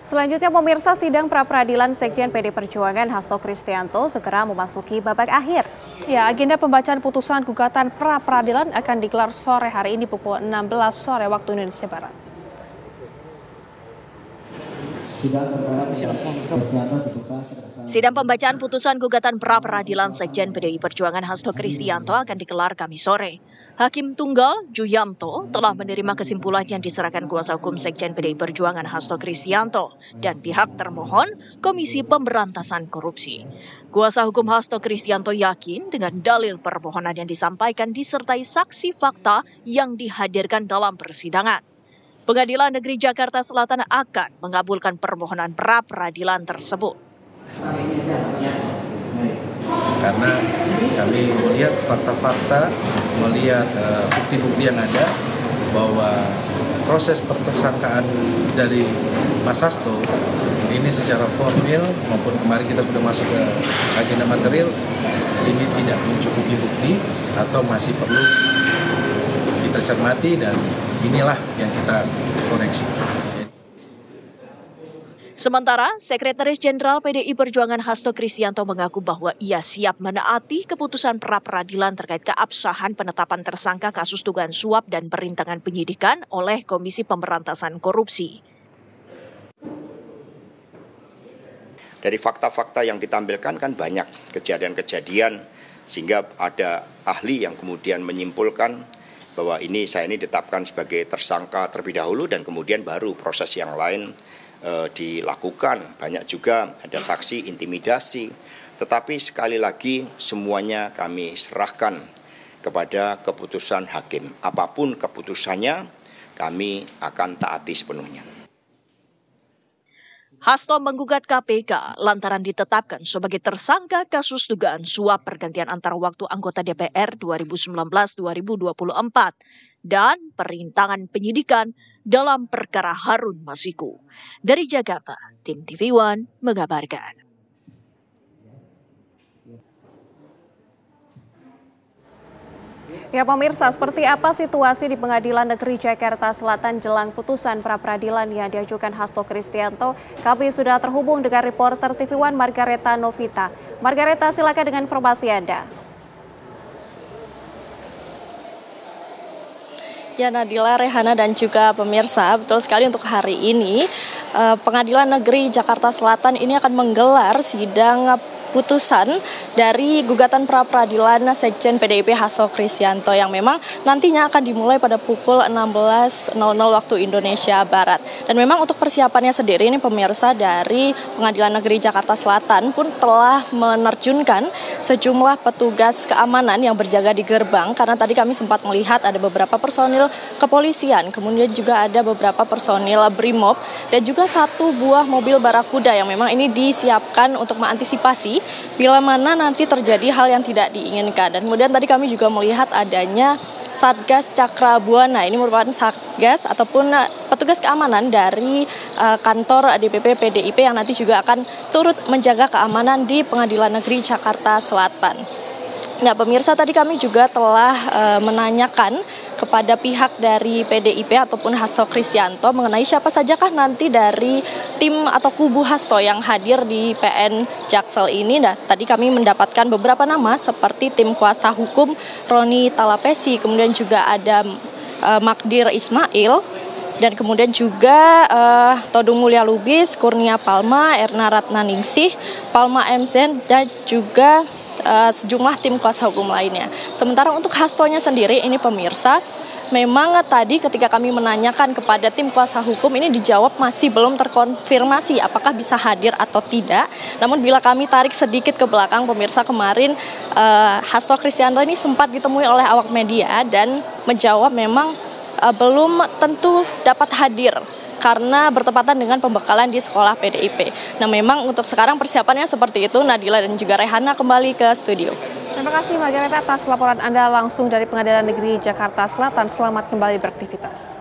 Selanjutnya pemirsa, sidang pra-peradilan Sekjen PD Perjuangan Hasto Kristianto segera memasuki babak akhir. Ya, agenda pembacaan putusan gugatan pra-peradilan akan digelar sore hari ini pukul 16 sore waktu Indonesia Barat. Sidang pembacaan putusan gugatan pra-peradilan Sekjen PDI Perjuangan Hasto Kristianto akan digelar Kamis sore. Hakim Tunggal Juyamto telah menerima kesimpulan yang diserahkan kuasa hukum Sekjen PDI Perjuangan Hasto Kristianto dan pihak termohon Komisi Pemberantasan Korupsi. Kuasa hukum Hasto Kristianto yakin dengan dalil permohonan yang disampaikan disertai saksi fakta yang dihadirkan dalam persidangan. Pengadilan Negeri Jakarta Selatan akan mengabulkan permohonan pra-peradilan tersebut. Karena kami melihat fakta-fakta, melihat bukti-bukti yang ada bahwa proses pertersangkaan dari Mas Hasto ini secara formil maupun kemarin kita sudah masuk ke agenda material ini tidak mencukupi bukti atau masih perlu kita cermati dan inilah yang kita koreksi. Sementara, Sekretaris Jenderal PDI Perjuangan Hasto Kristianto mengaku bahwa ia siap menaati keputusan pra-peradilan terkait keabsahan penetapan tersangka kasus dugaan suap dan perintangan penyidikan oleh Komisi Pemberantasan Korupsi. Dari fakta-fakta yang ditampilkan kan banyak kejadian-kejadian sehingga ada ahli yang kemudian menyimpulkan bahwa saya ini ditetapkan sebagai tersangka terlebih dahulu dan kemudian baru proses yang lain dilakukan. Banyak juga ada saksi intimidasi, tetapi sekali lagi semuanya kami serahkan kepada keputusan hakim. Apapun keputusannya kami akan taati sepenuhnya. Hasto menggugat KPK lantaran ditetapkan sebagai tersangka kasus dugaan suap pergantian antar waktu anggota DPR 2019-2024 dan perintangan penyidikan dalam perkara Harun Masiku. Dari Jakarta, tim TV One mengabarkan. Ya pemirsa, seperti apa situasi di Pengadilan Negeri Jakarta Selatan jelang putusan pra-peradilan yang diajukan Hasto Kristianto? Kami sudah terhubung dengan reporter TV One Margareta Novita. Margareta, silakan dengan informasi Anda. Ya Nadila, Rehana dan juga pemirsa, betul sekali untuk hari ini Pengadilan Negeri Jakarta Selatan ini akan menggelar sidang putusan dari gugatan pra-peradilan Sekjen PDIP Hasto Kristianto yang memang nantinya akan dimulai pada pukul 16.00 waktu Indonesia Barat. Dan memang untuk persiapannya sendiri ini pemirsa dari Pengadilan Negeri Jakarta Selatan pun telah menerjunkan sejumlah petugas keamanan yang berjaga di gerbang karena tadi kami sempat melihat ada beberapa personil kepolisian, kemudian juga ada beberapa personil BRIMOB dan juga satu buah mobil barakuda yang memang ini disiapkan untuk mengantisipasi bila mana nanti terjadi hal yang tidak diinginkan. Dan kemudian tadi kami juga melihat adanya Satgas Cakra Buana. Ini merupakan satgas ataupun petugas keamanan dari kantor DPP PDIP yang nanti juga akan turut menjaga keamanan di Pengadilan Negeri Jakarta Selatan. Nah pemirsa, tadi kami juga telah menanyakan kepada pihak dari PDIP ataupun Hasto Kristianto mengenai siapa sajakah nanti dari tim atau kubu Hasto yang hadir di PN Jaksel ini. Nah tadi kami mendapatkan beberapa nama seperti tim kuasa hukum Roni Talapesi, kemudian juga ada Magdir Ismail, dan kemudian juga Todung Mulya Lubis, Kurnia Palma, Erna Ratnaningsih, Palma MZ, dan juga sejumlah tim kuasa hukum lainnya. Sementara untuk Hastonya sendiri ini pemirsa, memang tadi ketika kami menanyakan kepada tim kuasa hukum ini dijawab masih belum terkonfirmasi apakah bisa hadir atau tidak. Namun bila kami tarik sedikit ke belakang pemirsa, kemarin Hasto Kristianto ini sempat ditemui oleh awak media dan menjawab memang belum tentu dapat hadir karena bertepatan dengan pembekalan di sekolah PDIP. Nah memang untuk sekarang persiapannya seperti itu. Nadila dan juga Rehana kembali ke studio. Terima kasih Margareta atas laporan Anda langsung dari Pengadilan Negeri Jakarta Selatan. Selamat kembali beraktivitas.